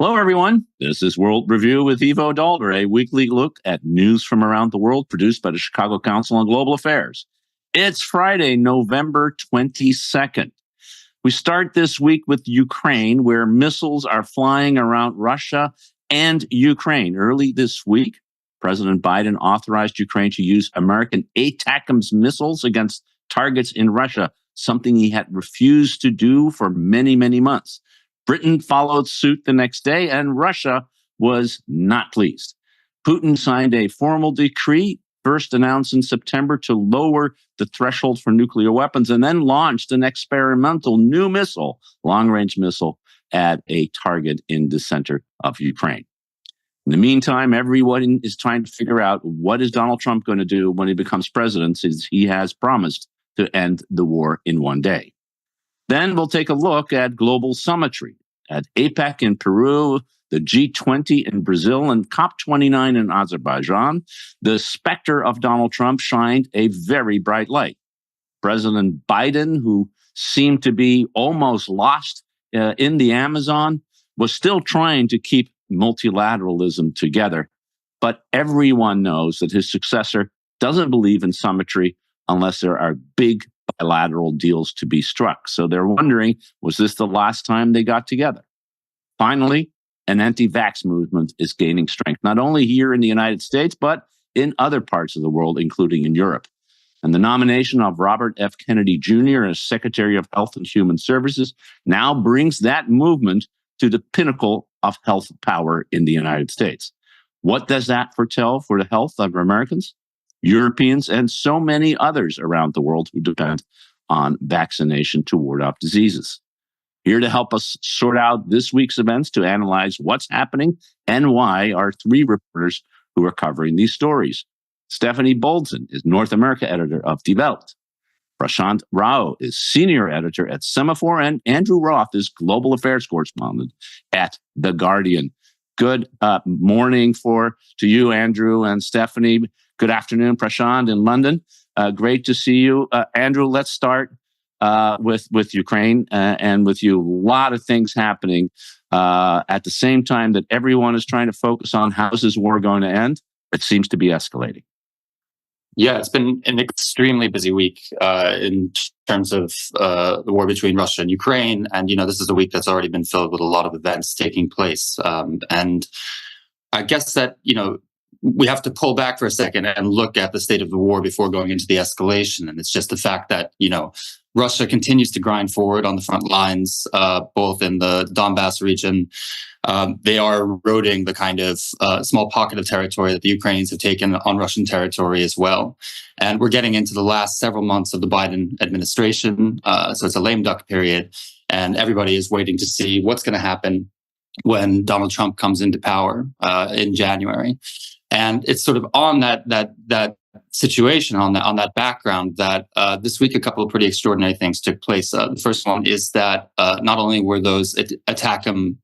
Hello, everyone. This is World Review with Ivo Daalder, a weekly look at news from around the world produced by the Chicago Council on Global Affairs. It's Friday, November 22nd. We start this week with Ukraine, where missiles are flying around Russia and Ukraine. Early this week, President Biden authorized Ukraine to use American ATACMS missiles against targets in Russia, something he had refused to do for many, many months. Britain followed suit the next day, and Russia was not pleased. Putin signed a formal decree, first announced in September, to lower the threshold for nuclear weapons, and then launched an experimental new missile, long-range missile, at a target in the center of Ukraine. In the meantime, everyone is trying to figure out what is Donald Trump going to do when he becomes president, since he has promised to end the war in one day. Then we'll take a look at global summitry at APEC in Peru, the G20 in Brazil, and COP29 in Azerbaijan. The specter of Donald Trump shined a very bright light. President Biden, who seemed to be almost lost in the Amazon, was still trying to keep multilateralism together. But everyone knows that his successor doesn't believe in summitry unless there are big bilateral deals to be struck. So they're wondering, was this the last time they got together? Finally, an anti-vax movement is gaining strength, not only here in the United States, but in other parts of the world, including in Europe. And the nomination of Robert F. Kennedy Jr. as Secretary of Health and Human Services now brings that movement to the pinnacle of health power in the United States. What does that foretell for the health of Americans, Europeans, and so many others around the world who depend on vaccination to ward off diseases? Here to help us sort out this week's events, to analyze what's happening and why, are three reporters who are covering these stories. Stefanie Bolzen is North America editor of Developed. Prashant Rao is senior editor at Semaphore, and Andrew Roth is global affairs correspondent at The Guardian. Good morning to you, Andrew, and Stefanie. Good afternoon, Prashant in London. Great to see you. Andrew, let's start with Ukraine and with you. A lot of things happening at the same time that everyone is trying to focus on how's this war going to end. It seems to be escalating. Yeah, it's been an extremely busy week in terms of the war between Russia and Ukraine. And, this is a week that's already been filled with a lot of events taking place. And I guess that, we have to pull back for a second and look at the state of the war before going into the escalation. And it's just the fact that, Russia continues to grind forward on the front lines, both in the Donbass region. They are eroding the kind of small pocket of territory that the Ukrainians have taken on Russian territory as well. And we're getting into the last several months of the Biden administration. So it's a lame duck period. And everybody is waiting to see what's going to happen when Donald Trump comes into power in January. And it's sort of on that situation, on that background, that this week a couple of pretty extraordinary things took place. The first one is that not only were those ATACMS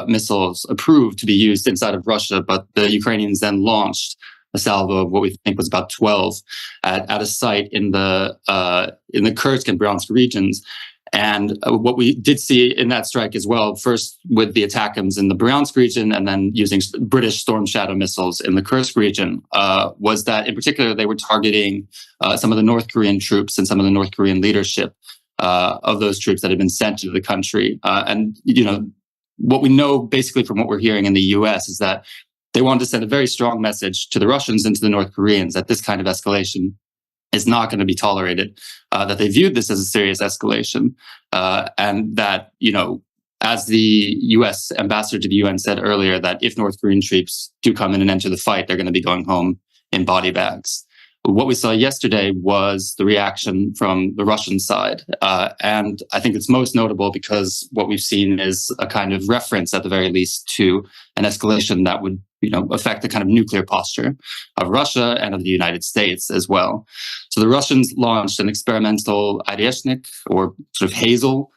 missiles approved to be used inside of Russia, but the Ukrainians then launched a salvo of what we think was about 12 at a site in the Kursk and Bryansk regions. And what we did see in that strike as well, first with the ATACMS in the Bryansk region and then using British Storm Shadow missiles in the Kursk region, was that in particular they were targeting some of the North Korean troops and some of the North Korean leadership of those troops that had been sent to the country. And, what we know basically from what we're hearing in the US is that they wanted to send a very strong message to the Russians and to the North Koreans that this kind of escalation is not going to be tolerated, that they viewed this as a serious escalation, and that, as the U.S. ambassador to the UN said earlier, that if North Korean troops do come in and enter the fight, they're going to be going home in body bags. What we saw yesterday was the reaction from the Russian side. And I think it's most notable because what we've seen is a kind of reference, at the very least, to an escalation that would affect the kind of nuclear posture of Russia and of the United States as well. So the Russians launched an experimental ATACMS, or sort of Hazel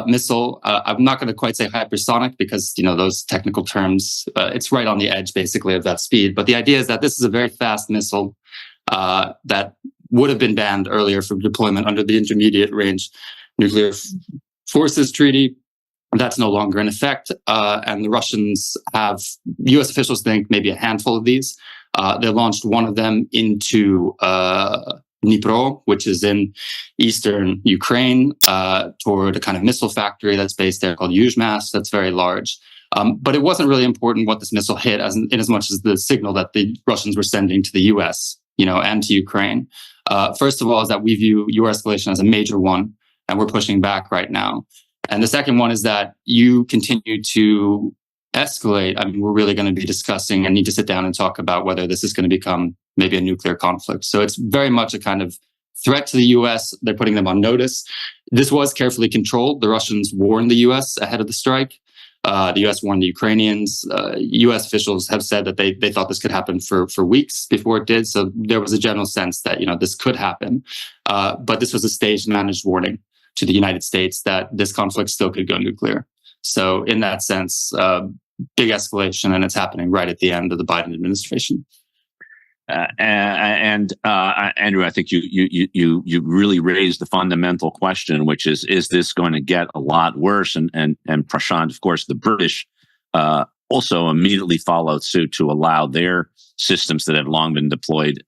missile. I'm not going to quite say hypersonic because, those technical terms, it's right on the edge, basically, of that speed. But the idea is that this is a very fast missile that would have been banned earlier for deployment under the Intermediate Range Nuclear Forces Treaty. That's no longer in effect, and the Russians have, U.S. officials think, maybe a handful of these. They launched one of them into Dnipro, which is in eastern Ukraine, toward a kind of missile factory that's based there called Yuzhmas. That's very large. But it wasn't really important what this missile hit, in as much as the signal that the Russians were sending to the U.S., and to Ukraine. First of all, is that we view your escalation as a major one, and we're pushing back right now. And the second one is that you continue to escalate. I mean, we're really going to be discussing and need to sit down and talk about whether this is going to become maybe a nuclear conflict. So it's very much a kind of threat to the U.S. They're putting them on notice. This was carefully controlled. The Russians warned the U.S. ahead of the strike. The U.S. warned the Ukrainians. U.S. officials have said that they thought this could happen for weeks before it did. So there was a general sense that, this could happen. But this was a staged, managed warning to the United States that this conflict still could go nuclear. So in that sense, big escalation, and it's happening right at the end of the Biden administration. Andrew, I think you really raised the fundamental question, which is this going to get a lot worse? And Prashant, of course, the British also immediately followed suit to allow their systems that had long been deployed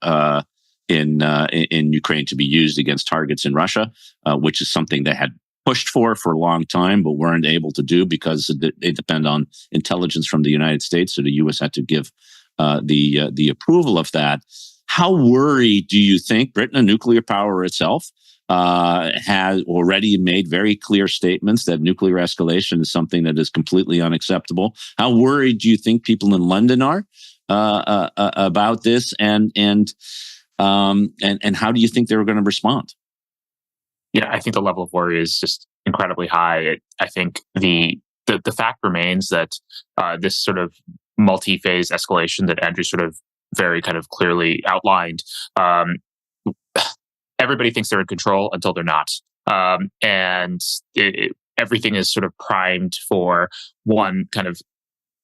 in Ukraine to be used against targets in Russia, which is something they had pushed for a long time, but weren't able to do because they depend on intelligence from the United States. So the U.S. had to give the approval of that. How worried do you think Britain, a nuclear power itself, has already made very clear statements that nuclear escalation is something that is completely unacceptable? How worried do you think people in London are about this, and how do you think they're going to respond? Yeah, I think the level of worry is just incredibly high. I think the fact remains that this sort of multi-phase escalation that Andrew sort of very kind of clearly outlined, everybody thinks they're in control until they're not. And everything is sort of primed for one kind of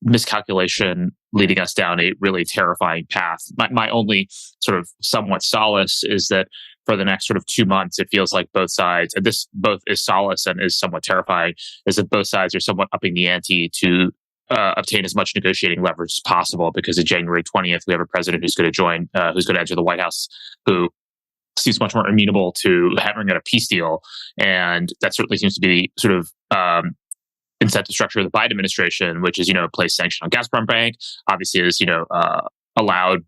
miscalculation leading us down a really terrifying path. My only sort of somewhat solace is that for the next sort of 2 months, it feels like both sides, and this both is solace and is somewhat terrifying, is that both sides are somewhat upping the ante to obtain as much negotiating leverage as possible, because on January 20th, we have a president who's going to enter the White House, who seems much more amenable to hammering out a peace deal. And that certainly seems to be sort of incentive structure of the Biden administration, which is, place sanction on Gazprom Bank, obviously is, allowed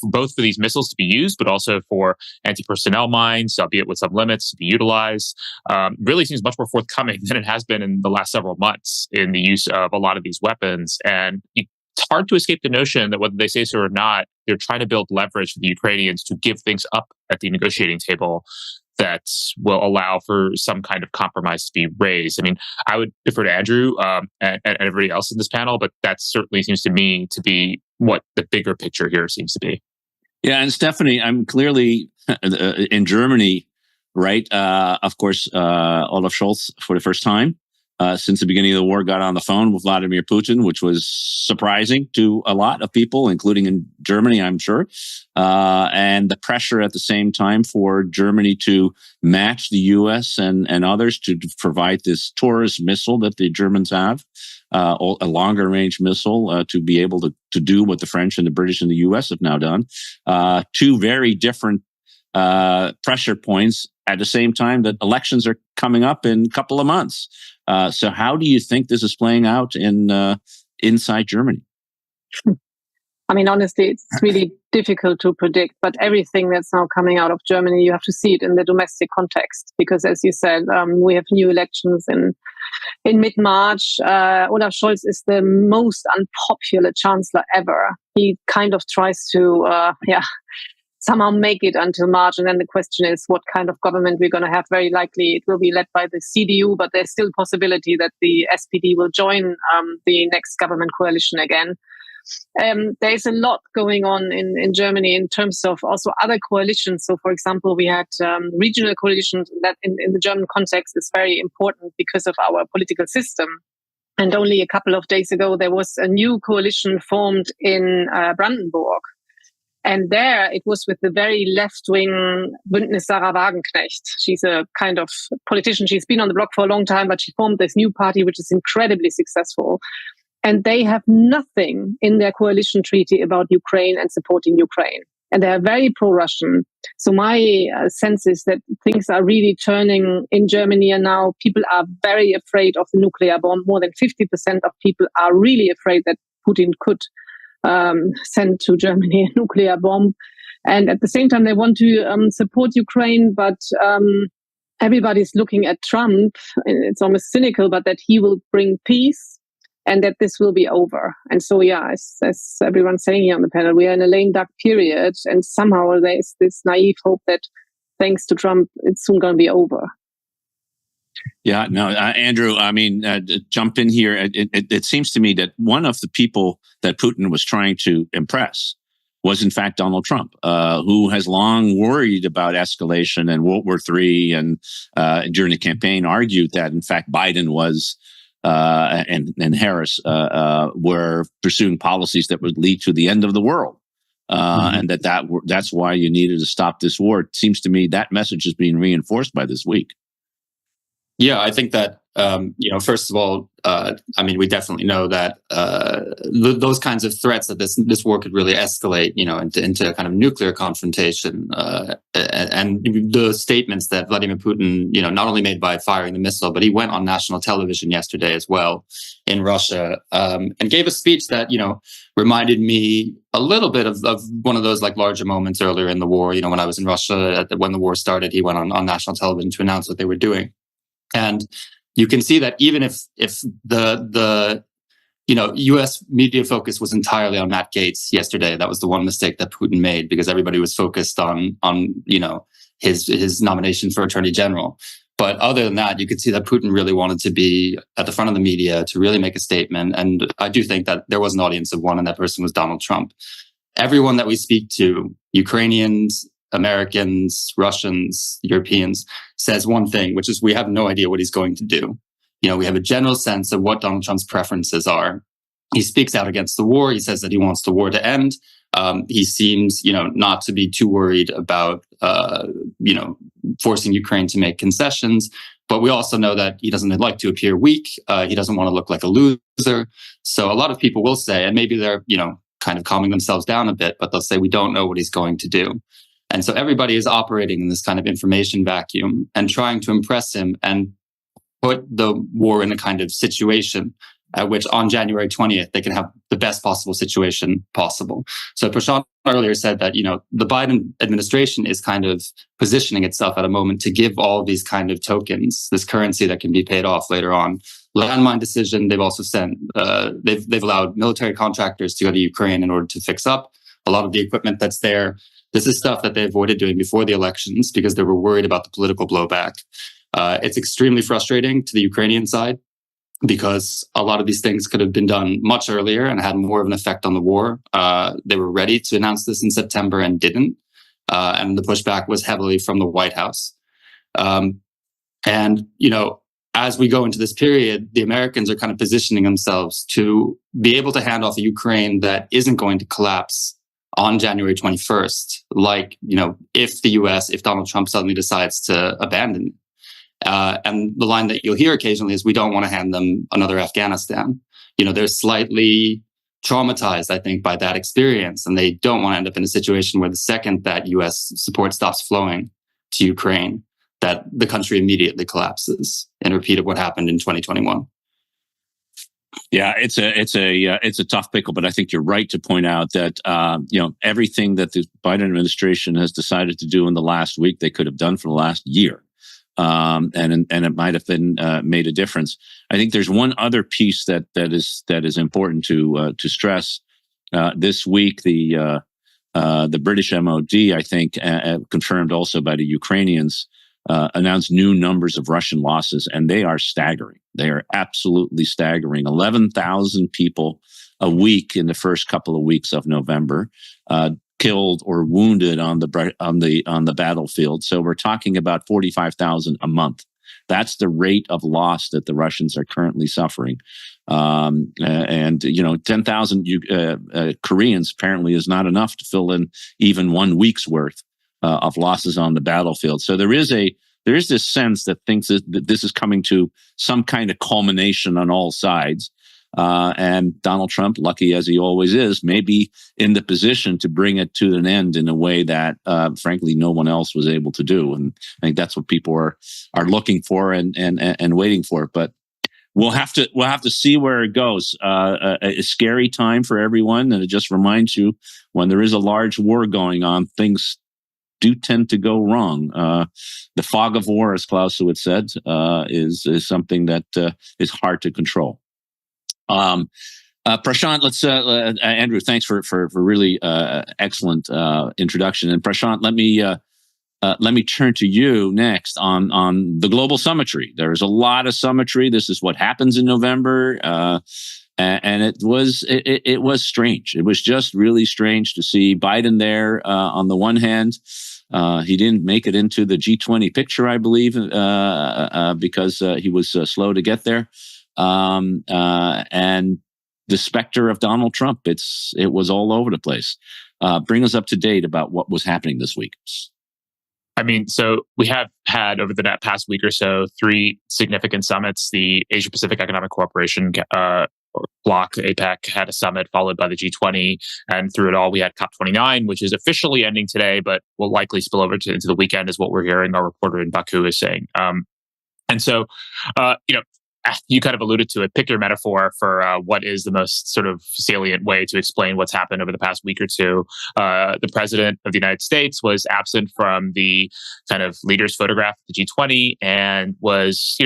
both for these missiles to be used, but also for anti-personnel mines, albeit with some limits, to be utilized. Really seems much more forthcoming than it has been in the last several months in the use of a lot of these weapons. And it's hard to escape the notion that whether they say so or not, they're trying to build leverage for the Ukrainians to give things up at the negotiating table that will allow for some kind of compromise to be raised. I mean, I would defer to Andrew and everybody else in this panel, but that certainly seems to me to be what the bigger picture here seems to be. Yeah, and Stefanie, I'm clearly in Germany, right? Of course, Olaf Scholz, for the first time since the beginning of the war, got on the phone with Vladimir Putin, which was surprising to a lot of people, including in Germany, I'm sure. And the pressure at the same time for Germany to match the U.S. and others to provide this Taurus missile that the Germans have, a longer range missile to be able to do what the French and the British and the U.S. have now done. Two very different pressure points at the same time that elections are coming up in a couple of months. So how do you think this is playing out inside Germany? I mean, honestly, it's really difficult to predict, but everything that's now coming out of Germany, you have to see it in the domestic context, because as you said, we have new elections in mid-March. Olaf Scholz is the most unpopular chancellor ever. He kind of tries to, somehow make it until March. And then the question is what kind of government we're going to have. Very likely it will be led by the CDU, but there's still possibility that the SPD will join the next government coalition again. There's a lot going on in Germany in terms of also other coalitions. So, for example, we had regional coalitions that in the German context is very important because of our political system. And only a couple of days ago, there was a new coalition formed in Brandenburg. And there it was with the very left-wing Bündnis Sarah Wagenknecht. She's a kind of politician. She's been on the block for a long time, but she formed this new party, which is incredibly successful. And they have nothing in their coalition treaty about Ukraine and supporting Ukraine. And they are very pro-Russian. So my sense is that things are really turning in Germany. And now people are very afraid of the nuclear bomb. More than 50% of people are really afraid that Putin could send to Germany a nuclear bomb. And at the same time, they want to support Ukraine, but everybody's looking at Trump. It's almost cynical, but that he will bring peace and that this will be over. And so, yeah, as everyone's saying here on the panel, we are in a lame duck period. And somehow there's this naive hope that thanks to Trump, it's soon going to be over. Yeah, no, Andrew, I mean, jump in here. It seems to me that one of the people that Putin was trying to impress was, in fact, Donald Trump, who has long worried about escalation and World War III, and during the campaign argued that, in fact, Biden was and Harris were pursuing policies that would lead to the end of the world, and that's why you needed to stop this war. It seems to me that message is being reinforced by this week. Yeah, I think that, first of all, I mean, we definitely know that those kinds of threats that this war could really escalate, into a kind of nuclear confrontation. And the statements that Vladimir Putin, not only made by firing the missile, but he went on national television yesterday as well in Russia, and gave a speech that, reminded me a little bit of one of those like larger moments earlier in the war. When I was in Russia, when the war started, he went on national television to announce what they were doing. And you can see that even if the U.S. media focus was entirely on Matt Gaetz yesterday, that was the one mistake that Putin made, because everybody was focused on his nomination for Attorney General. But other than that, you could see that Putin really wanted to be at the front of the media to really make a statement. And I do think that there was an audience of one, and that person was Donald Trump. Everyone that we speak to, Ukrainians, Americans, Russians, Europeans, says one thing, which is we have no idea what he's going to do. We have a general sense of what Donald Trump's preferences are. He speaks out against the war. He says that he wants the war to end. He seems, not to be too worried about, forcing Ukraine to make concessions. But we also know that he doesn't like to appear weak. He doesn't want to look like a loser. So a lot of people will say, and maybe they're, kind of calming themselves down a bit, but they'll say, we don't know what he's going to do. And so everybody is operating in this kind of information vacuum and trying to impress him and put the war in a kind of situation at which on January 20th, they can have the best possible situation possible. So Prashant earlier said that, the Biden administration is kind of positioning itself at a moment to give all these kind of tokens, this currency that can be paid off later on. Landmine decision, they've also sent, they've allowed military contractors to go to Ukraine in order to fix up a lot of the equipment that's there. This is stuff that they avoided doing before the elections because they were worried about the political blowback. It's extremely frustrating to the Ukrainian side because a lot of these things could have been done much earlier and had more of an effect on the war. They were ready to announce this in September and didn't. And the pushback was heavily from the White House. As we go into this period, the Americans are kind of positioning themselves to be able to hand off a Ukraine that isn't going to collapse on January 21st, if Donald Trump suddenly decides to abandon it. And the line that you'll hear occasionally is, we don't want to hand them another Afghanistan. They're slightly traumatized, I think, by that experience. And they don't want to end up in a situation where the second that U.S. support stops flowing to Ukraine, that the country immediately collapses and repeat of what happened in 2021. Yeah, it's a tough pickle, but I think you're right to point out that everything that the Biden administration has decided to do in the last week, they could have done for the last year, and it might have been made a difference. I think there's one other piece that is important to stress. This week, the British MOD, I think, confirmed also by the Ukrainians, announced new numbers of Russian losses, and they are staggering. They are absolutely staggering. 11,000 people a week in the first couple of weeks of November, killed or wounded on the battlefield. So we're talking about 45,000 a month That's the rate of loss that the Russians are currently suffering. And 10,000 Koreans apparently is not enough to fill in even 1 week's worth of losses on the battlefield. So there is this sense that thinks that this is coming to some kind of culmination on all sides. And Donald Trump, lucky as he always is, may be in the position to bring it to an end in a way that, frankly, no one else was able to do. And I think that's what people are looking for and waiting for. But we'll have to see where it goes. A scary time for everyone, and it just reminds you when there is a large war going on, things do tend to go wrong. The fog of war, as Clausewitz said, is something that is hard to control. Prashant, let's Andrew, thanks for really excellent introduction. And Prashant, let me turn to you next on the global summitry. There's a lot of summitry. This is what happens in November, and it was strange. It was just really strange to see Biden there. On the one hand, he didn't make it into the G20 picture, I believe, because he was slow to get there. And the specter of Donald Trump, it was all over the place. Bring us up to date about what was happening this week. I mean, so we have had over the past week or so 3 significant summits. The Asia Pacific Economic Cooperation bloc, APEC, had a summit followed by the G20. And through it all, we had COP29, which is officially ending today, but will likely spill over into the weekend, is what we're hearing. Our reporter in Baku is saying. And so, you kind of alluded to it. Pick your metaphor for what is the most sort of salient way to explain what's happened over the past week or two. The president of the United States was absent from the kind of leaders' photograph at the G20 and was,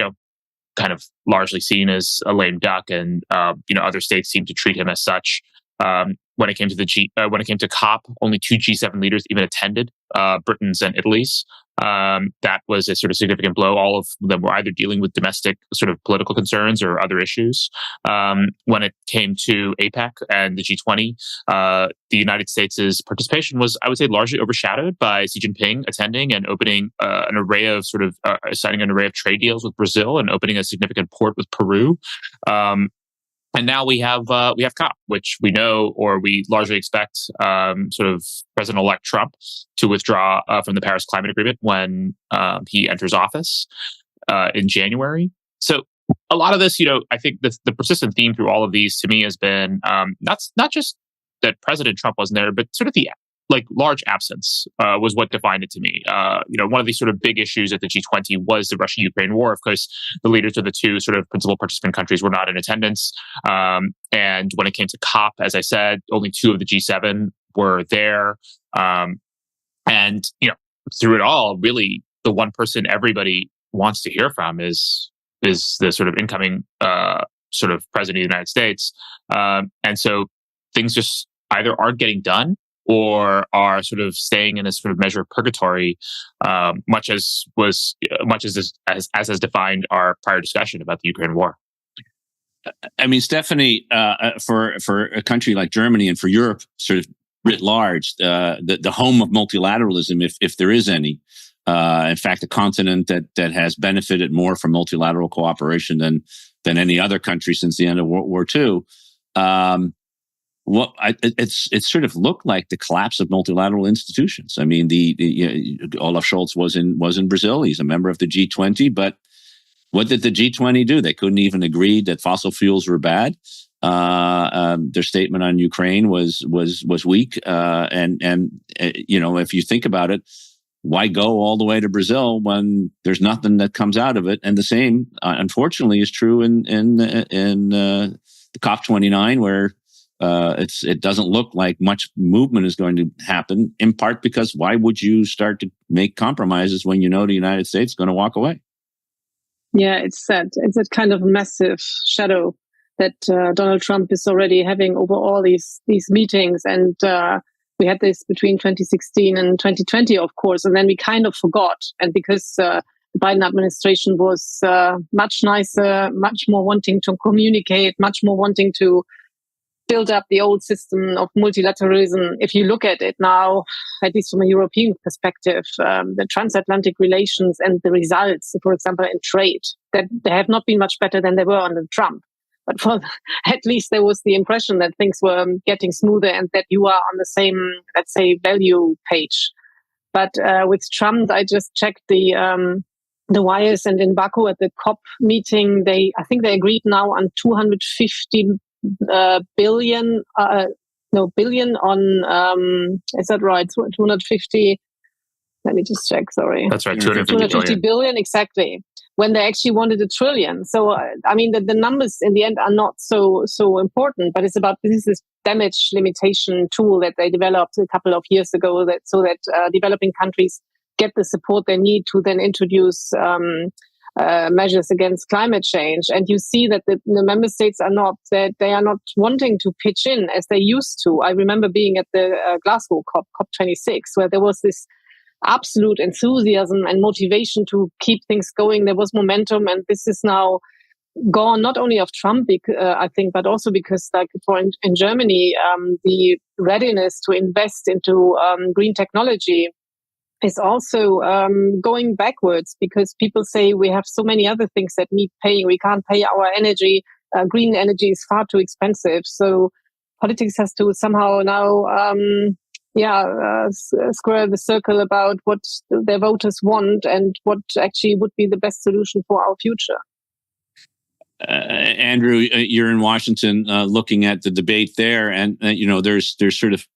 kind of largely seen as a lame duck. And other states seemed to treat him as such. When it came to COP, only 2 G7 leaders even attended, Britain's and Italy's. That was a sort of significant blow. All of them were either dealing with domestic sort of political concerns or other issues. When it came to APEC and the G20, the United States' participation was, I would say, largely overshadowed by Xi Jinping attending and opening signing an array of trade deals with Brazil and opening a significant port with Peru. And now we have COP, which we know, or we largely expect, sort of President-elect Trump to withdraw from the Paris Climate Agreement when he enters office in January. So a lot of this, I think the persistent theme through all of these to me has been not just that President Trump wasn't there, but sort of the large absence was what defined it to me. One of these sort of big issues at the G20 was the Russia-Ukraine war. Of course, the leaders of the 2 sort of principal participant countries were not in attendance. And when it came to COP, as I said, only 2 of the G7 were there. And through it all, really, the one person everybody wants to hear from is the sort of incoming sort of president of the United States. And so things just either aren't getting done or are sort of staying in a sort of measure of purgatory, much as has defined our prior discussion about the Ukraine war. I mean, Stefanie, for a country like Germany and for Europe, sort of writ large, the home of multilateralism, if there is any, in fact, a continent that has benefited more from multilateral cooperation than any other country since the end of World War II. It's sort of looked like the collapse of multilateral institutions. I mean, Olaf Scholz was in Brazil. He's a member of the G20, but what did the G20 do? They couldn't even agree that fossil fuels were bad. Their statement on Ukraine was weak. And if you think about it, why go all the way to Brazil when there's nothing that comes out of it? And the same, unfortunately, is true in the COP29, where it doesn't look like much movement is going to happen, in part because why would you start to make compromises when you know the United States is going to walk away? Yeah, it's sad. It's a kind of massive shadow that Donald Trump is already having over all these meetings. And we had this between 2016 and 2020, of course, and then we kind of forgot. And because the Biden administration was much nicer, much more wanting to communicate, much more wanting to built up the old system of multilateralism. If you look at it now, at least from a European perspective, the transatlantic relations and the results, for example, in trade, that they have not been much better than they were under Trump. But at least there was the impression that things were getting smoother and that you are on the same, let's say, value page. But with Trump, I just checked the wires, and in Baku at the COP meeting, I think they agreed now on 250 billion on, is that right? 250, let me just check, sorry. That's right, 250 billion, exactly. When they actually wanted $1 trillion. So, I mean, the numbers in the end are not so important, but it's about this damage limitation tool that they developed a couple of years ago so that developing countries get the support they need to then introduce measures against climate change. And you see that the member states are not wanting to pitch in as they used to. I remember being at the Glasgow COP26, where there was this absolute enthusiasm and motivation to keep things going. There was momentum, and this is now gone, not only of Trump, I think, but also because, like, in Germany, the readiness to invest into green technology is also going backwards, because people say we have so many other things that need paying. We can't pay our energy. Green energy is far too expensive. So politics has to somehow now square the circle about what their voters want and what actually would be the best solution for our future. Andrew, you're in Washington looking at the debate there, and there's sort of,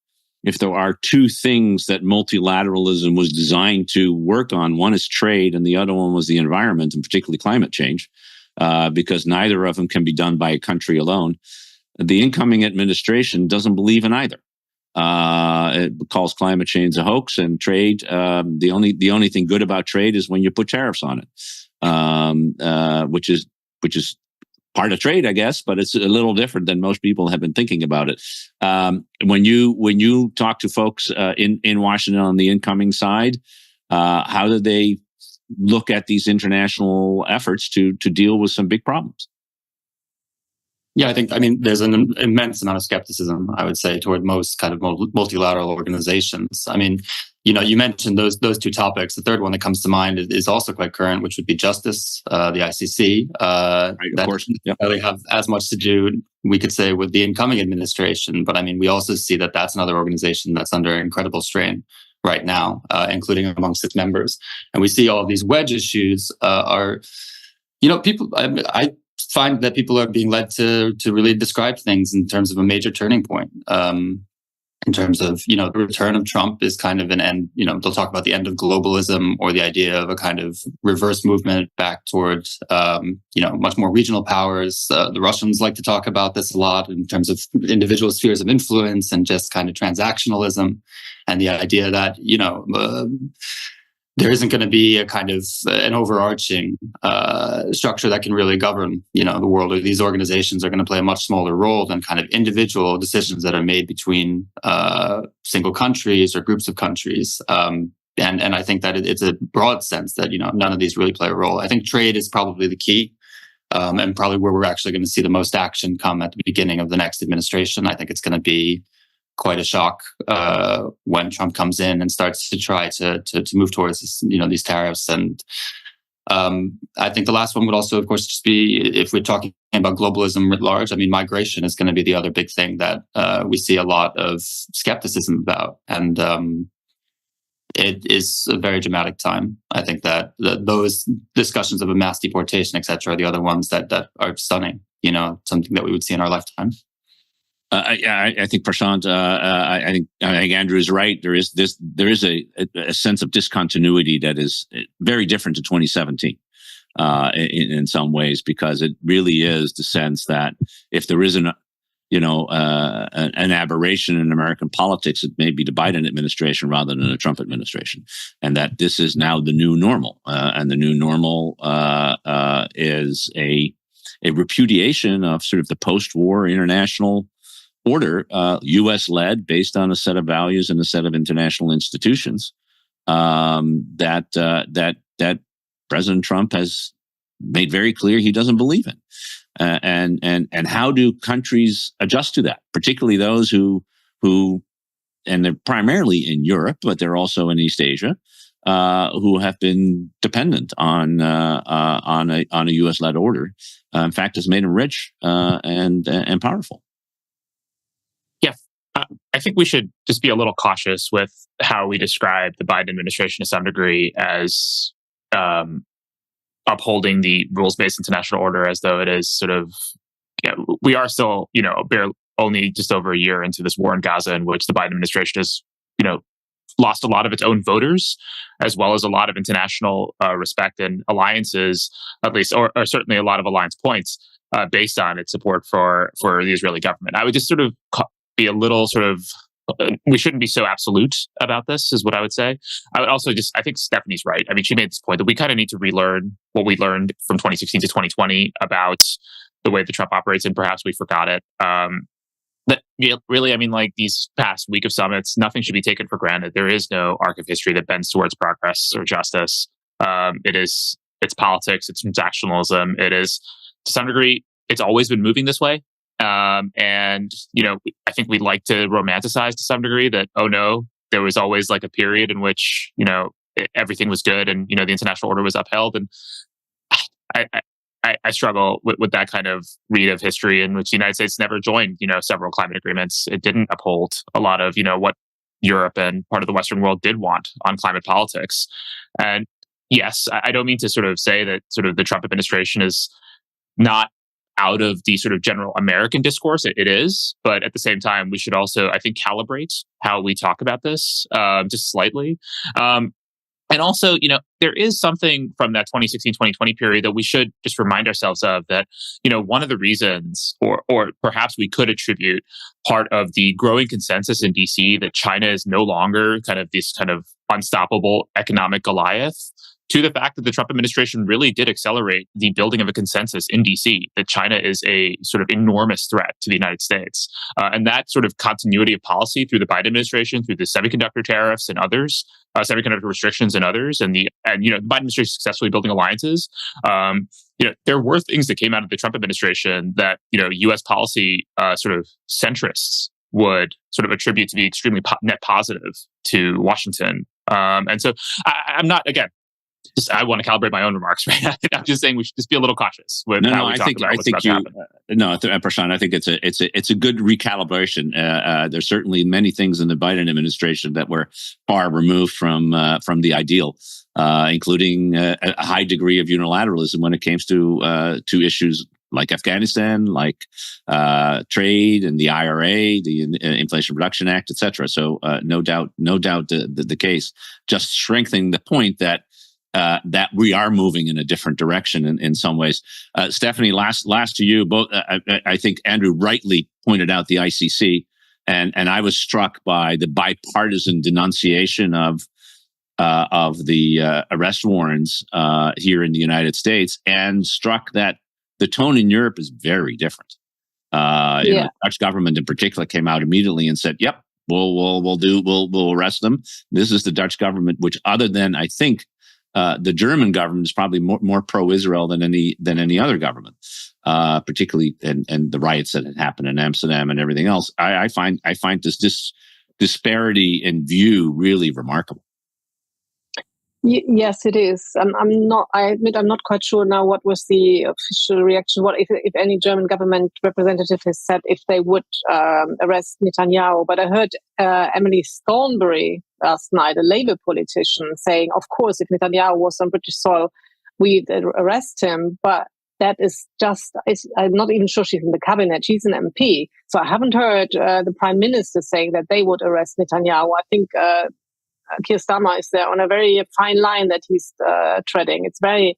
if there are two things that multilateralism was designed to work on, one is trade and the other one was the environment, and particularly climate change, because neither of them can be done by a country alone. The incoming administration doesn't believe in either. It calls climate change a hoax, and trade. The only thing good about trade is when you put tariffs on it, which is part of trade, I guess, but it's a little different than most people have been thinking about it. When you talk to folks in Washington on the incoming side, how do they look at these international efforts to deal with some big problems? Yeah, I mean, there's an immense amount of skepticism, I would say, toward most kind of multilateral organizations. I mean, you mentioned those two topics. The third one that comes to mind is also quite current, which would be justice, the ICC. Right, of course. That doesn't really have as much to do, we could say, with the incoming administration. But I mean, we also see that that's another organization that's under incredible strain right now, including amongst its members. And we see all of these wedge issues people. I find that people are being led to really describe things in terms of a major turning point. In terms of, the return of Trump is kind of an end, they'll talk about the end of globalism, or the idea of a kind of reverse movement back towards, much more regional powers. The Russians like to talk about this a lot in terms of individual spheres of influence and just kind of transactionalism, and the idea that, there isn't going to be a kind of an overarching structure that can really govern, the world. Or these organizations are going to play a much smaller role than kind of individual decisions that are made between single countries or groups of countries. And I think that it's a broad sense that, none of these really play a role. I think trade is probably the key, and probably where we're actually going to see the most action come at the beginning of the next administration. I think it's going to be quite a shock when Trump comes in and starts to try to move towards this, these tariffs. And I think the last one would also, of course, just be, if we're talking about globalism writ large, I mean, migration is going to be the other big thing that we see a lot of skepticism about. And it is a very dramatic time. I think that those discussions of a mass deportation, et cetera, are the other ones that are stunning, something that we would see in our lifetime. I think Prashant. I think Andrew is right. There is a sense of discontinuity that is very different to 2017 in some ways, because it really is the sense that if there is an aberration in American politics, it may be the Biden administration rather than the Trump administration, and that this is now the new normal. And the new normal is a repudiation of sort of the post-war international order, U.S.-led, based on a set of values and a set of international institutions that President Trump has made very clear he doesn't believe in. and how do countries adjust to that, particularly those who and they're primarily in Europe, but they're also in East Asia, who have been dependent on a U.S.-led order. In fact, has made them rich and powerful. Yeah, I think we should just be a little cautious with how we describe the Biden administration to some degree as upholding the rules-based international order, as though it is sort of, we are still, only just over a year into this war in Gaza, in which the Biden administration has, lost a lot of its own voters, as well as a lot of international respect and alliances, at least, or certainly a lot of alliance points based on its support for the Israeli government. I would just sort of be a little sort of, we shouldn't be so absolute about this, is what I would say. I would also I think Stefanie's right. I mean, she made this point that we kind of need to relearn what we learned from 2016 to 2020 about the way that Trump operates, and perhaps we forgot it. But really, I mean, like these past week of summits, nothing should be taken for granted. There is no arc of history that bends towards progress or justice. It's politics, it's transactionalism. It is, to some degree, it's always been moving this way. And, I think we'd like to romanticize to some degree that, oh no, there was always like a period in which, everything was good and, the international order was upheld. And I struggle with that kind of read of history, in which the United States never joined, several climate agreements. It didn't uphold a lot of, what Europe and part of the Western world did want on climate politics. And yes, I don't mean to sort of say that sort of the Trump administration is not out of the sort of general American discourse. It is, but at the same time, we should also, I think, calibrate how we talk about this just slightly. And also, there is something from that 2016-2020 period that we should just remind ourselves of, that, one of the reasons, or perhaps we could attribute part of the growing consensus in DC that China is no longer kind of this kind of unstoppable economic Goliath, to the fact that the Trump administration really did accelerate the building of a consensus in DC that China is a sort of enormous threat to the United States. And that sort of continuity of policy through the Biden administration, through the semiconductor tariffs and others, semiconductor restrictions and others, and the Biden administration successfully building alliances. There were things that came out of the Trump administration that, U.S. policy sort of centrists would sort of attribute to be extremely net positive to Washington. And so I'm not, again, I want to calibrate my own remarks, right? I'm just saying we should just be a little cautious with how we talk about what's about to happen. Prashant, I think it's a good recalibration. There's certainly many things in the Biden administration that were far removed from the ideal, including a high degree of unilateralism when it came to issues like Afghanistan, like trade and the IRA, the Inflation Reduction Act, etc. So no doubt the case. Just strengthening the point that we are moving in a different direction in some ways. Stefanie, last to you. Both, I think Andrew rightly pointed out the ICC, and I was struck by the bipartisan denunciation of the arrest warrants here in the United States, and struck that the tone in Europe is very different. The Dutch government in particular came out immediately and said, "Yep, we'll arrest them." This is the Dutch government, which, other than I think the German government, is probably more pro-Israel than any other government, particularly and the riots that had happened in Amsterdam and everything else. I find this disparity in view really remarkable. Yes, it is. I admit I'm not quite sure now what was the official reaction. What if any German government representative has said if they would arrest Netanyahu? But I heard Emily Thornberry last night, a Labour politician, saying, of course, if Netanyahu was on British soil, we'd arrest him. But that is just, I'm not even sure she's in the cabinet. She's an MP. So I haven't heard the Prime Minister saying that they would arrest Netanyahu. I think Keir Starmer is there on a very fine line that he's treading. It's very,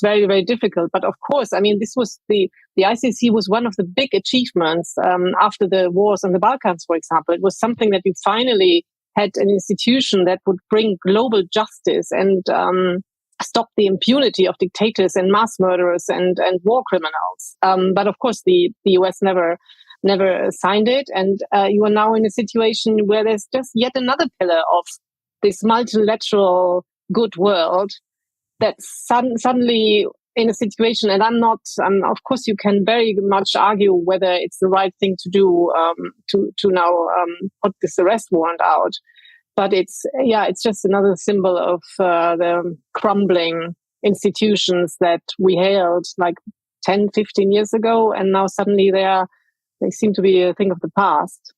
very difficult. But of course, I mean, this was the ICC was one of the big achievements after the wars on the Balkans, for example. It was something that we finally had an institution that would bring global justice and stop the impunity of dictators and mass murderers and war criminals. But of course, the US never signed it. And you are now in a situation where there's just yet another pillar of this multilateral good world that suddenly in a situation, and of course, you can very much argue whether it's the right thing to do to now put this arrest warrant out. But it's just another symbol of the crumbling institutions that we hailed like 10, 15 years ago, and now suddenly they seem to be a thing of the past.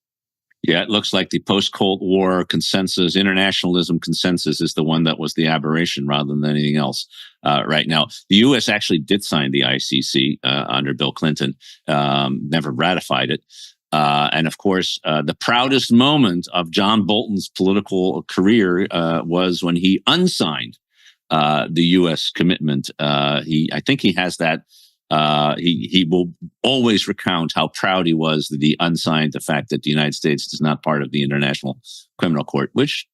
Yeah, it looks like the post-Cold War consensus, internationalism consensus, is the one that was the aberration rather than anything else right now. The U.S. actually did sign the ICC under Bill Clinton, never ratified it. And of course, the proudest moment of John Bolton's political career was when he unsigned the U.S. commitment. I think he has that. He will always recount how proud he was that he unsigned the fact that the United States is not part of the International Criminal Court, which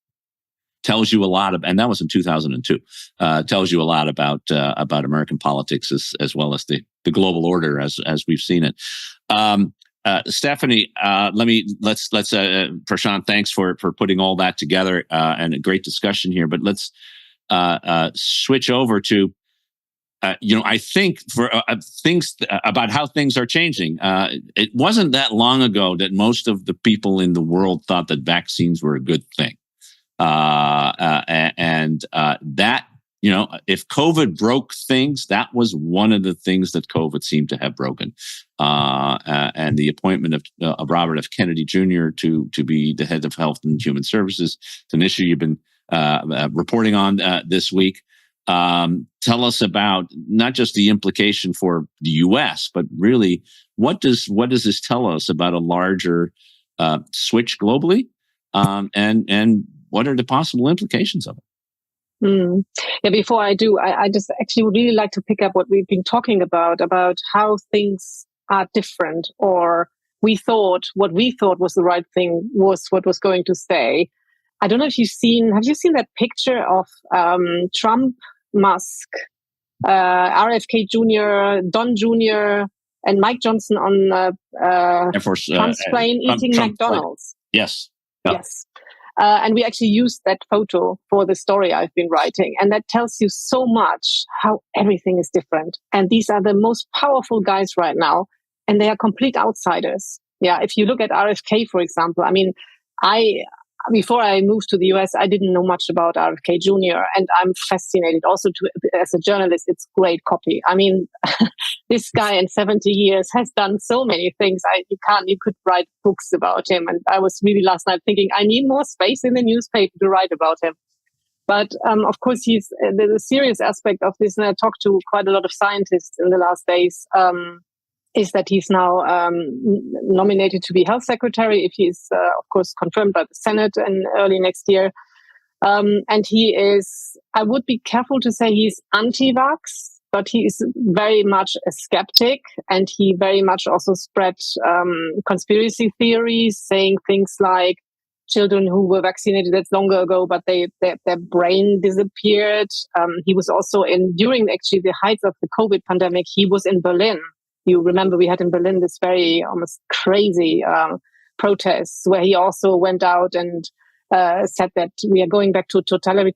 tells you a lot of, and that was in 2002, tells you a lot about American politics as well as the global order as we've seen it. Stefanie, let's Prashant, thanks for putting all that together and a great discussion here. But let's switch over to I think for things about how things are changing. It wasn't that long ago that most of the people in the world thought that vaccines were a good thing, and that if COVID broke things, that was one of the things that COVID seemed to have broken. And the appointment of Robert F. Kennedy Jr. to be the head of Health and Human Services, it's an issue you've been reporting on this week. Tell us about not just the implication for the U.S., but really what does this tell us about a larger switch globally, and what are the possible implications of it? Yeah, before I do, I just actually would really like to pick up what we've been talking about how things are different, or what we thought was the right thing was what was going to stay. I don't know if have you seen that picture of Trump, Musk, RFK Jr., Don Jr., and Mike Johnson on Trump's plane eating McDonald's? Yes. Yes. And we actually used that photo for the story I've been writing. And that tells you so much how everything is different. And these are the most powerful guys right now. And they are complete outsiders. Yeah. If you look at RFK, for example, I mean, before I moved to the US, I didn't know much about RFK Jr. And I'm fascinated also as a journalist. It's great copy. I mean, this guy in 70 years has done so many things. You could write books about him. And I was really last night thinking, I need more space in the newspaper to write about him. But of course, the serious aspect of this, and I talked to quite a lot of scientists in the last days, is that he's now nominated to be health secretary if he's, of course, confirmed by the Senate in early next year. And he is, I would be careful to say he's anti-vax, but he is very much a skeptic. And he very much also spread conspiracy theories, saying things like children who were vaccinated that's longer ago, but their brain disappeared. He was also during actually the height of the COVID pandemic, he was in Berlin. You remember we had in Berlin this very almost crazy protests where he also went out and said that we are going back to totalitarianism.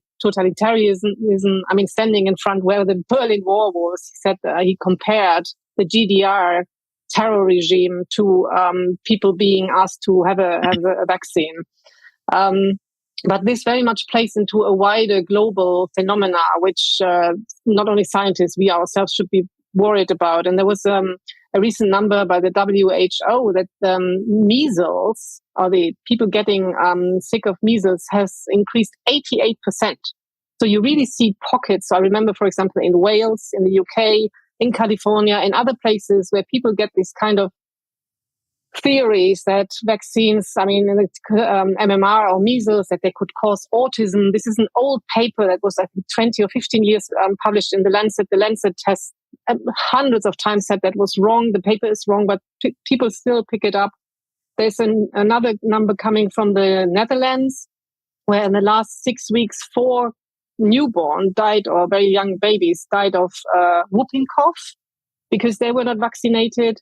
I mean, standing in front where the Berlin Wall was, he said he compared the GDR terror regime to people being asked to have a vaccine. But this very much plays into a wider global phenomena, which not only scientists, we ourselves should be worried about. And there was a recent number by the WHO that measles, or the people getting sick of measles, has increased 88%. So you really see pockets. So I remember, for example, in Wales, in the UK, in California, in other places where people get this kind of theories that vaccines, I mean, MMR or measles, that they could cause autism. This is an old paper that was, I think, 20 or 15 years published in The Lancet. The Lancet has hundreds of times said that was wrong. The paper is wrong, but people still pick it up. There's another number coming from the Netherlands, where in the last 6 weeks, 4 newborn died, or very young babies died of whooping cough because they were not vaccinated.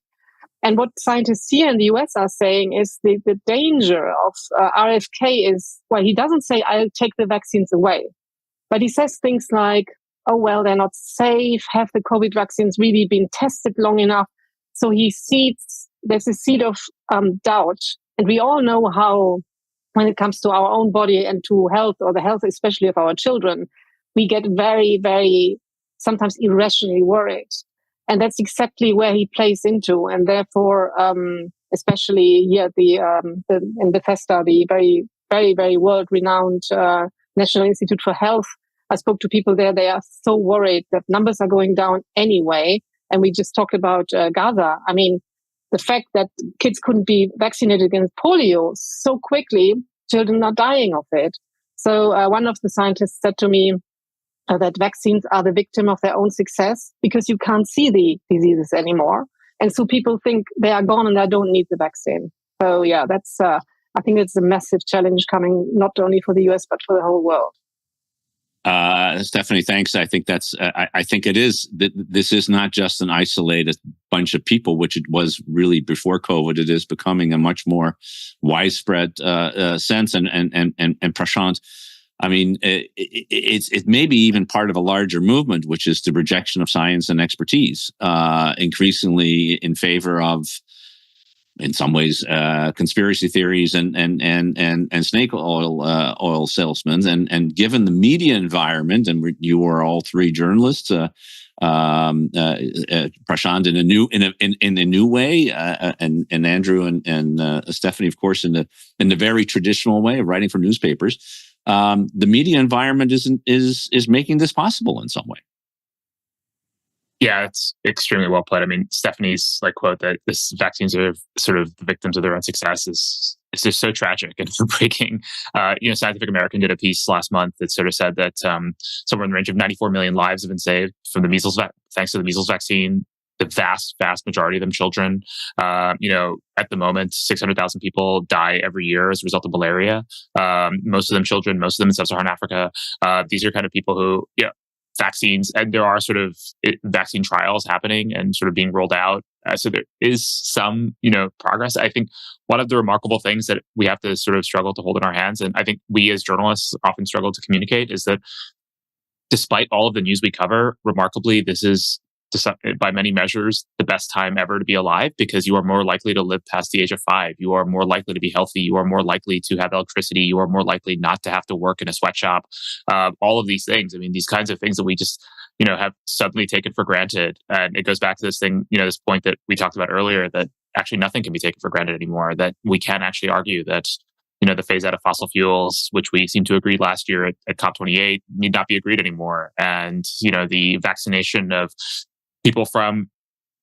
And what scientists here in the US are saying is the danger of RFK is, well, he doesn't say, I'll take the vaccines away. But he says things like, oh, well, they're not safe. Have the COVID vaccines really been tested long enough? So there's a seed of doubt. And we all know how, when it comes to our own body and to health, or the health especially of our children, we get very, very, sometimes irrationally worried. And that's exactly where he plays into. And therefore, especially here in Bethesda, the very, very, very world-renowned National Institute for Health, I spoke to people there. They are so worried that numbers are going down anyway. And we just talked about Gaza. I mean, the fact that kids couldn't be vaccinated against polio so quickly, children are dying of it. So one of the scientists said to me that vaccines are the victim of their own success because you can't see the diseases anymore. And so people think they are gone and I don't need the vaccine. So yeah, I think it's a massive challenge coming not only for the US, but for the whole world. Stefanie, thanks. I think I think it is. This is not just an isolated bunch of people, which it was really before COVID. It is becoming a much more widespread sense. And Prashant, I mean, it may be even part of a larger movement, which is the rejection of science and expertise, increasingly in favor of, in some ways, conspiracy theories and snake oil salesmen. And given the media environment, and you are all three journalists, Prashant in a new way, and Andrew and Stefanie, of course, in the very traditional way of writing for newspapers. The media environment is making this possible in some way. Yeah, it's extremely well put. I mean, Stefanie's quote that this vaccines are sort of the victims of their own success is just so tragic and breaking. Scientific American did a piece last month that sort of said that somewhere in the range of 94 million lives have been saved from the measles thanks to the measles vaccine. The vast, vast majority of them children. At the moment, 600,000 people die every year as a result of malaria. Most of them children, most of them in sub-Saharan Africa. These are kind of people who, vaccines, and there are sort of vaccine trials happening and sort of being rolled out. So there is some, progress. I think one of the remarkable things that we have to sort of struggle to hold in our hands, and I think we as journalists often struggle to communicate, is that despite all of the news we cover, remarkably, this is, by many measures, the best time ever to be alive, because you are more likely to live past the age of 5. You are more likely to be healthy. You are more likely to have electricity. You are more likely not to have to work in a sweatshop. All of these things. I mean, these kinds of things that we just, have suddenly taken for granted. And it goes back to this thing, this point that we talked about earlier, that actually nothing can be taken for granted anymore, that we can actually argue that the phase out of fossil fuels, which we seem to agree last year at COP28, need not be agreed anymore. And, the vaccination of people from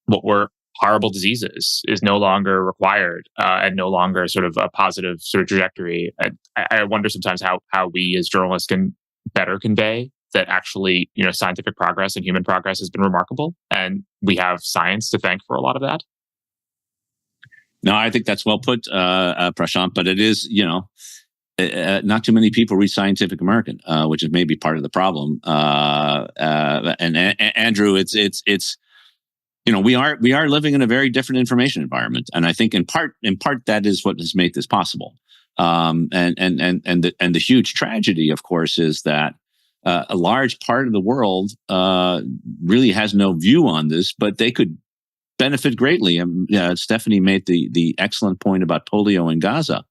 what were horrible diseases is no longer required and no longer sort of a positive sort of trajectory. And I wonder sometimes how we as journalists can better convey that actually, scientific progress and human progress has been remarkable. And we have science to thank for a lot of that. No, I think that's well put, Prashant, but it is, not too many people read Scientific American, which is maybe part of the problem. And Andrew, it's we are living in a very different information environment, and I think in part that is what has made this possible. And the huge tragedy, of course, is that a large part of the world really has no view on this, but they could benefit greatly. Stefanie made the excellent point about polio in Gaza.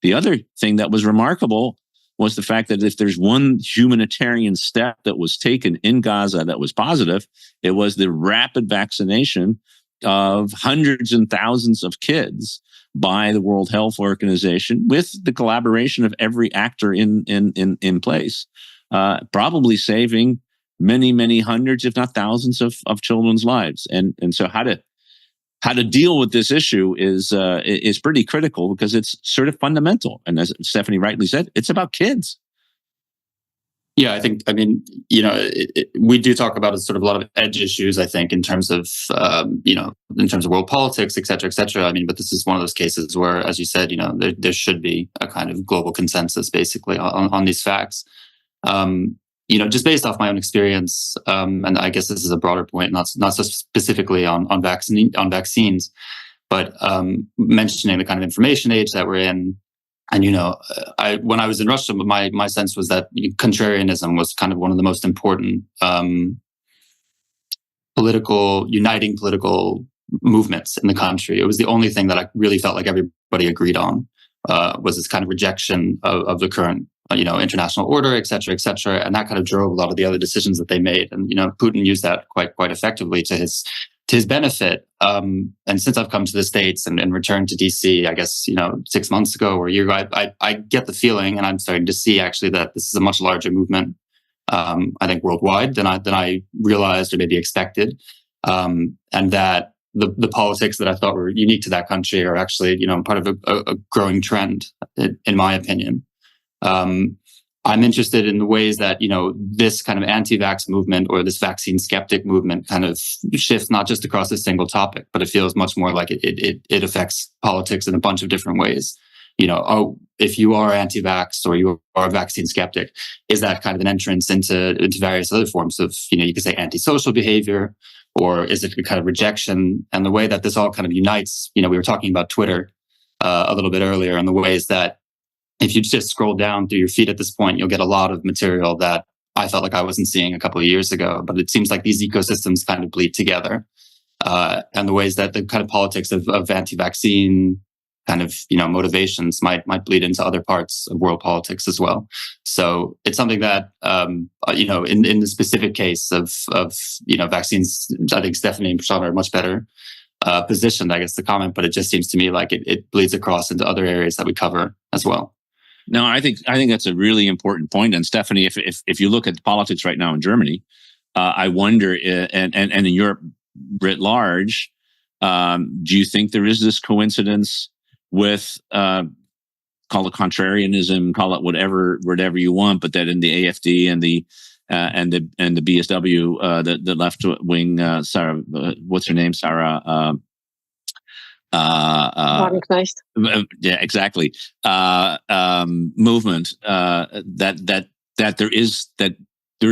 The other thing that was remarkable was the fact that if there's one humanitarian step that was taken in Gaza that was positive, it was the rapid vaccination of hundreds and thousands of kids by the World Health Organization with the collaboration of every actor in place, probably saving many, many hundreds, if not thousands of children's lives. And so how to deal with this issue is pretty critical because it's sort of fundamental. And as Stefanie rightly said, it's about kids. Yeah, we do talk about sort of a lot of edge issues, I think, in terms of, in terms of world politics, et cetera, et cetera. I mean, but this is one of those cases where, as you said, there should be a kind of global consensus basically on these facts. Just based off my own experience, and I guess this is a broader point, not so specifically on vaccines, but mentioning the kind of information age that we're in, And when I was in Russia, my sense was that contrarianism was kind of one of the most important uniting political movements in the country. It was the only thing that I really felt like everybody agreed on, was this kind of rejection of the current international order, et cetera, and that kind of drove a lot of the other decisions that they made. And Putin used that quite effectively to his benefit. And since I've come to the States and returned to DC, I guess 6 months ago or a year ago, I get the feeling, and I'm starting to see actually that this is a much larger movement. I think worldwide than I realized or maybe expected, and that the politics that I thought were unique to that country are actually part of a growing trend, in my opinion. I'm interested in the ways that this kind of anti-vax movement or this vaccine skeptic movement kind of shifts not just across a single topic, but it feels much more like it affects politics in a bunch of different ways. If you are anti-vax or you are a vaccine skeptic, is that kind of an entrance into various other forms of, you could say antisocial behavior, or is it a kind of rejection? And the way that this all kind of unites, we were talking about Twitter a little bit earlier, and the ways that if you just scroll down through your feed at this point, you'll get a lot of material that I felt like I wasn't seeing a couple of years ago. But it seems like these ecosystems kind of bleed together, and the ways that the kind of politics of anti-vaccine kind of motivations might bleed into other parts of world politics as well. So it's something that in the specific case of vaccines, I think Stefanie and Prashant are much better positioned, I guess, to comment. But it just seems to me like it bleeds across into other areas that we cover as well. No, I think that's a really important point. And Stefanie, if you look at the politics right now in Germany, I wonder, and in Europe writ large, do you think there is this coincidence with call it contrarianism, call it whatever you want, but that in the AfD and the BSW, the left wing, Sarah, what's her name, Sarah? Wagenknecht. Yeah, exactly. Movement that there is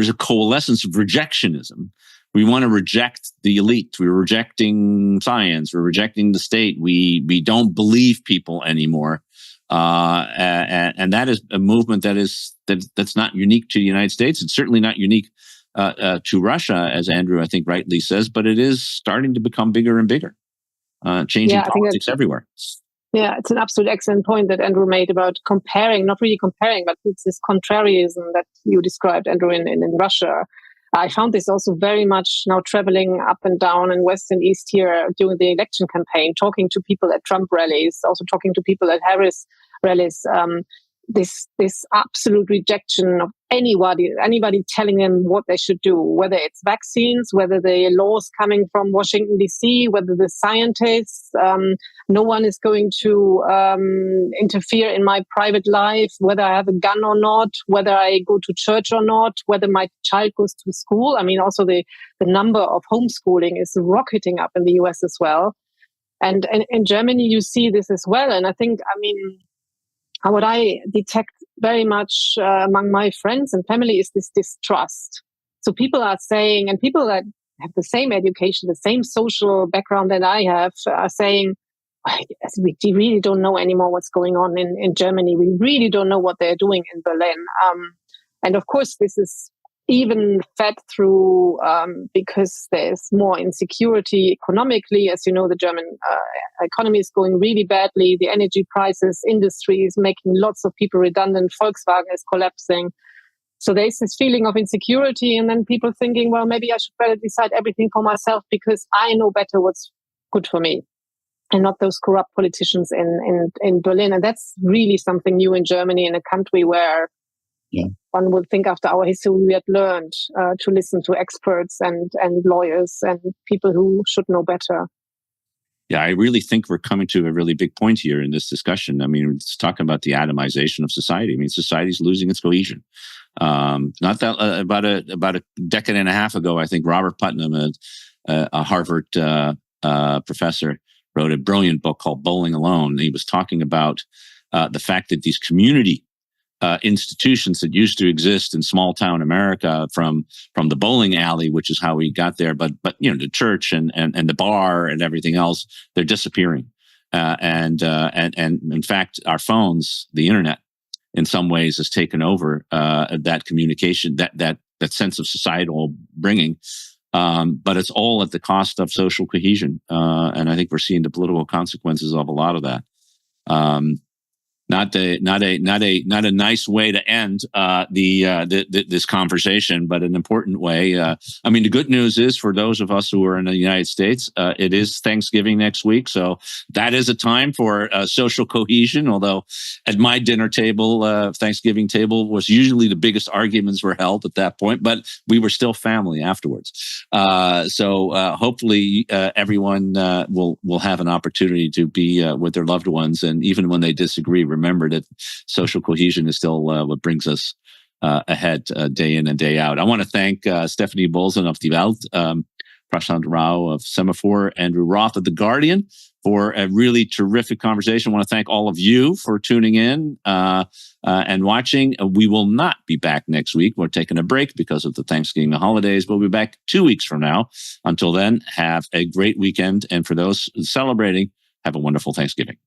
a coalescence of rejectionism. We want to reject the elite. We're rejecting science. We're rejecting the state. We don't believe people anymore, and that is a movement that's not unique to the United States. It's certainly not unique to Russia, as Andrew I think rightly says, but it is starting to become bigger and bigger, changing politics everywhere. Yeah, it's an absolute excellent point that Andrew made about comparing, not really comparing, but it's this contrarianism that you described, Andrew, in Russia. I found this also very much now traveling up and down in West and East here during the election campaign, talking to people at Trump rallies, also talking to people at Harris rallies. This absolute rejection of anybody telling them what they should do, whether it's vaccines, whether the laws coming from Washington, D.C., whether the scientists, no one is going to interfere in my private life, whether I have a gun or not, whether I go to church or not, whether my child goes to school. I mean, also the number of homeschooling is rocketing up in the US as well. And in Germany, you see this as well. And I think, what I detect very much among my friends and family is this distrust. So people are saying, and people that have the same education, the same social background that I have, are saying, we really don't know anymore what's going on in Germany. We really don't know what they're doing in Berlin. And of course, this is even fed through because there's more insecurity economically. As you know, the German economy is going really badly. The energy prices, industry is making lots of people redundant. Volkswagen is collapsing. So there's this feeling of insecurity, and then people thinking, well, maybe I should better decide everything for myself because I know better what's good for me, and not those corrupt politicians in Berlin. And that's really something new in Germany, in a country where one would think after our history we had learned to listen to experts and lawyers and people who should know better. Yeah, I really think we're coming to a really big point here in this discussion. I mean, it's talking about the atomization of society. I mean, society's losing its cohesion. Not that about a decade and a half ago, I think Robert Putnam, a Harvard professor, wrote a brilliant book called Bowling Alone. He was talking about the fact that these community institutions that used to exist in small town America, from the bowling alley, which is how we got there, but the church and the bar and everything else, they're disappearing. and in fact, our phones, the internet, in some ways, has taken over that communication, that sense of societal bringing. But it's all at the cost of social cohesion, and I think we're seeing the political consequences of a lot of that. Not a nice way to end this conversation, but an important way. I mean, the good news is for those of us who are in the United States, it is Thanksgiving next week, so that is a time for social cohesion. Although at my dinner table, Thanksgiving table, was usually the biggest arguments were held at that point, but we were still family afterwards. So hopefully everyone will have an opportunity to be with their loved ones, and even when they disagree, remember that social cohesion is still what brings us ahead day in and day out. I want to thank Stefanie Bolzen of Die Welt, Prashant Rao of Semaphore, Andrew Roth of The Guardian for a really terrific conversation. I want to thank all of you for tuning in and watching. We will not be back next week. We're taking a break because of the Thanksgiving holidays. We'll be back 2 weeks from now. Until then, have a great weekend. And for those celebrating, have a wonderful Thanksgiving.